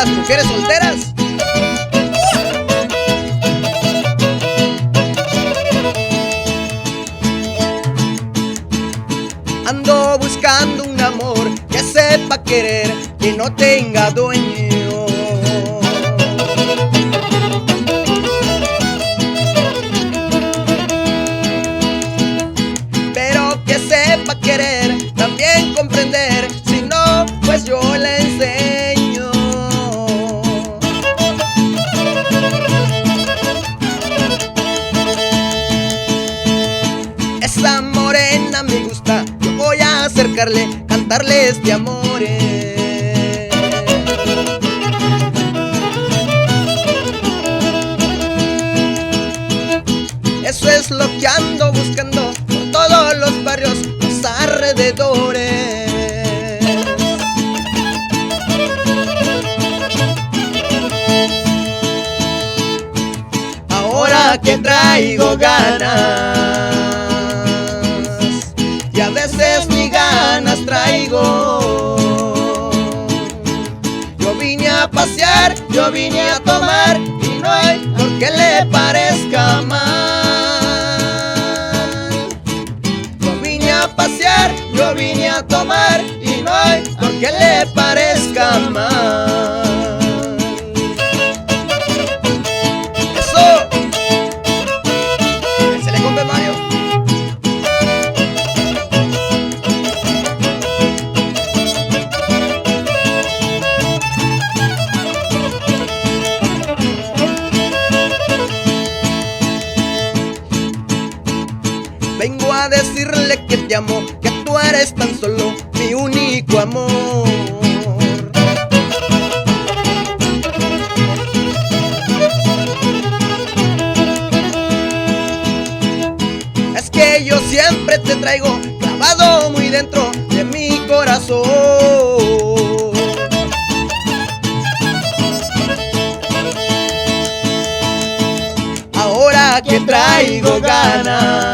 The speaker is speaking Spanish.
las mujeres solteras. Ando buscando un amor que sepa querer, que no tenga dueño. Pero que sepa querer, también comprender, si no, pues yo le enseño. Esa morena me gusta, yo voy a acercarle, cantarle este amor. Eso es lo que ando buscando por todos los barrios, los alrededores. Ahora que traigo ganas, y a veces ni ganas traigo, yo vine a pasear, yo vine a tomar, y no hay por qué le parezca mal. Yo vine a pasear, yo vine a tomar, y no hay por qué le parezca mal. ¡Eso! ¡Se le compre Mario! Vengo a decirle que te amo, que tú eres tan solo mi único amor. Es que yo siempre te traigo clavado muy dentro de mi corazón. Ahora que traigo ganas,